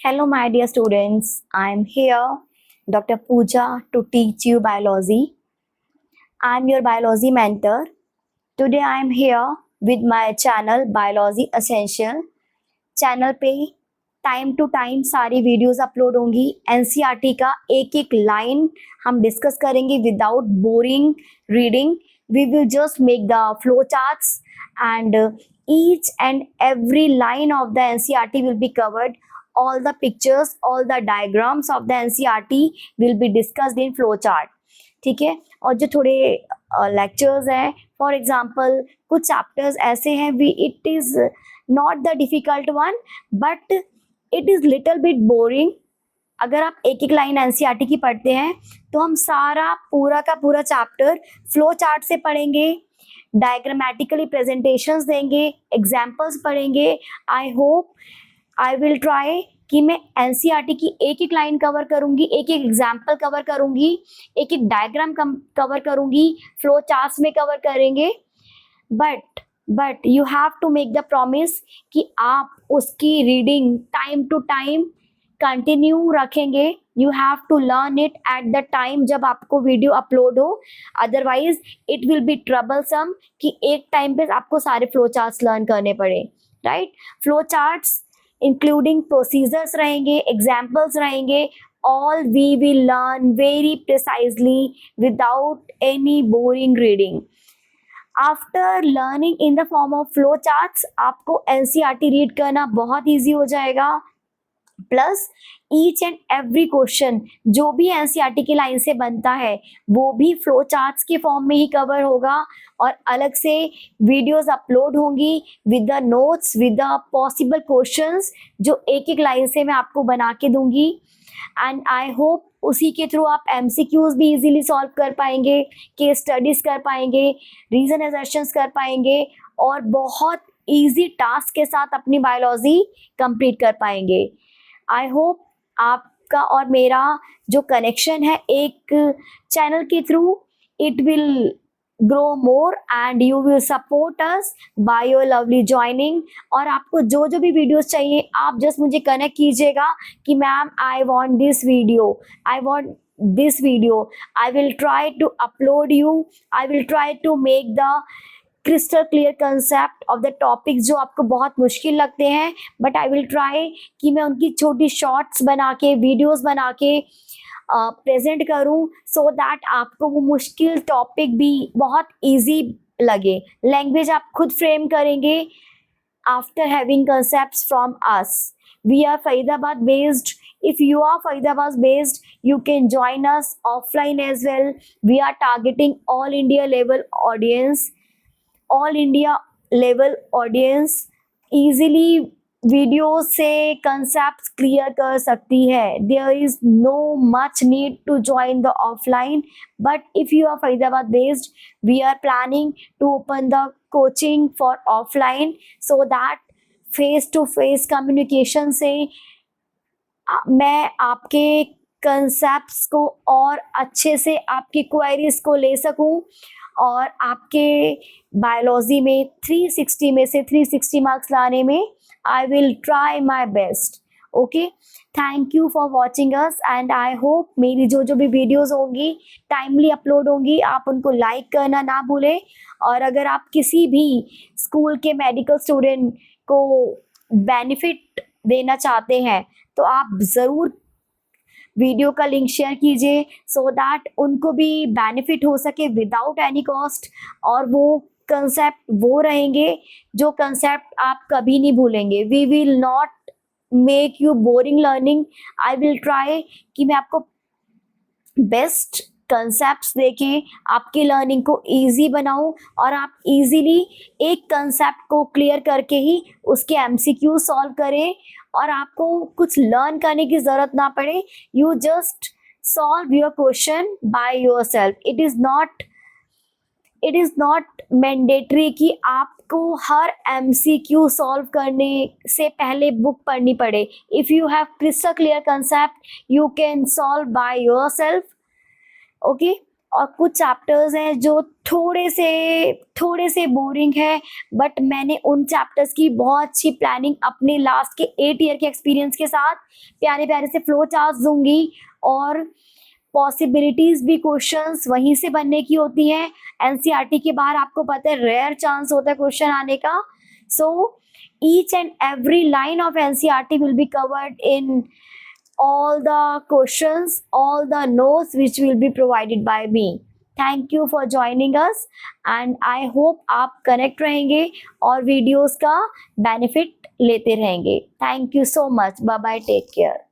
Hello, my dear students. I'm here, Dr. Pooja, to teach you biology. I'm your biology mentor. Today, I'm here with my channel Biology Essential. Channel पे time to time सारी videos upload होंगी। NCERT का एक एक line हम discuss करेंगे without boring reading. We will just make the flow charts and each and every line of the NCERT will be covered. All the pictures, all the diagrams of the NCERT will be discussed in flow chart. ठीक है। और जो थोड़े lectures हैं, for example कुछ chapters ऐसे हैं it is not the difficult one but it is little bit boring. अगर आप एक एक लाइन एनसीईआरटी की पढ़ते हैं तो हम सारा पूरा का पूरा चैप्टर फ्लो चार्ट से पढ़ेंगे, डायग्रामेटिकली प्रेजेंटेशंस देंगे, एग्जाम्पल्स पढ़ेंगे। I hope I will try कि मैं एनसीईआरटी की एक एक लाइन कवर करूंगी, एक एक एग्जाम्पल कवर करूंगी, एक एक डायग्राम कवर करूंगी, फ्लो चार्ट्स में कवर करेंगे। But you have to make the promise कि आप उसकी reading time to time continue रखेंगे। You have to learn it at the time जब आपको वीडियो अपलोड हो, otherwise it will be troublesome कि एक टाइम पे आपको सारे फ्लो चार्ट्स लर्न करने पड़े, right. Flow charts including procedures रहेंगे, एग्जाम्पल्स रहेंगे, all we will learn very precisely without any boring reading. After learning in the form of flow charts, आपको NCERT रीड करना बहुत ईजी हो जाएगा। Plus each and every question जो भी NCERT की लाइन से बनता है वो भी फ्लो चार्ट्स के फॉर्म में ही कवर होगा और अलग से वीडियोस अपलोड होंगी with the notes, with the possible questions जो एक एक लाइन से मैं आपको बना के दूंगी। एंड आई होप उसी के थ्रू आप एमसीक्यूज भी इजीली सॉल्व कर पाएंगे, केस स्टडीज कर पाएंगे, रीजन एजर्शंस कर पाएंगे और बहुत इजी टास्क के साथ अपनी बायोलॉजी कंप्लीट कर पाएंगे। आई होप आपका और मेरा जो कनेक्शन है एक चैनल के through it will grow more and you will support us by your lovely joining. और आपको जो जो भी वीडियोस चाहिए आप जस्ट मुझे कनेक्ट कीजिएगा कि ma'am I want this video, I want this video, I will try to upload you, I will try to make the crystal clear concept of the topics जो आपको बहुत मुश्किल लगते हैं, बट आई विल ट्राई कि मैं उनकी छोटी शॉर्ट्स बना के, वीडियोस बना के प्रेजेंट करूं सो दैट आपको वो मुश्किल टॉपिक भी बहुत इजी लगे। लैंग्वेज आप खुद फ्रेम करेंगे after having concepts from us. We are Faridabad based. If you are Faridabad based, you can join us offline as well. We are targeting all India level audience. All India level audience easily video से concept clear कर सकती है। There is no much need to join the offline, but if you are Faridabad based we are planning to open the coaching for offline so that face to face communication से मैं आपके concepts को और अच्छे से आपकी क्वेरीज को ले सकूं और आपके बायोलॉजी में 360 में से 360 मार्क्स लाने में आई will try my best. Okay, thank you for watching us and I hope मेरी जो जो भी वीडियोस होंगी टाइमली अपलोड होंगी, आप उनको लाइक करना ना भूलें। और अगर आप किसी भी स्कूल के मेडिकल स्टूडेंट को बेनिफिट देना चाहते हैं तो आप ज़रूर वीडियो का लिंक शेयर कीजिए सो दैट उनको भी बेनिफिट हो सके विदाउट एनी कॉस्ट, और वो कंसेप्ट वो रहेंगे जो कंसेप्ट आप कभी नहीं भूलेंगे। We will not make you boring learning. I will try कि मैं आपको बेस्ट कंसेप्ट्स देके आपकी लर्निंग को इजी बनाऊं और आप इजीली एक कंसेप्ट को क्लियर करके ही उसके एमसीक्यू सॉल्व करें और आपको कुछ लर्न करने की ज़रूरत ना पड़े। You just solve your question by yourself. It is not mandatory कि आपको हर एमसीक्यू सॉल्व करने से पहले बुक पढ़नी पड़े। If you have crystal clear concept you can solve by yourself. Okay, और कुछ चैप्टर्स हैं जो थोड़े से बोरिंग है, बट मैंने उन चैप्टर्स की बहुत अच्छी प्लानिंग अपने लास्ट के 8 ईयर के एक्सपीरियंस के साथ प्यारे प्यारे से फ्लो चार्ट्स दूंगी, और पॉसिबिलिटीज भी क्वेश्चंस वहीं से बनने की होती हैं। एनसीईआरटी के बाहर आपको पता है रेयर चांस होता है क्वेश्चन आने का। So each and every line of NCERT will be covered in all the questions, all the notes which will be provided by me. Thank you for joining us and I hope आप connect रहेंगे और videos का benefit लेते रहेंगे. Thank you so much. Bye bye. Take care.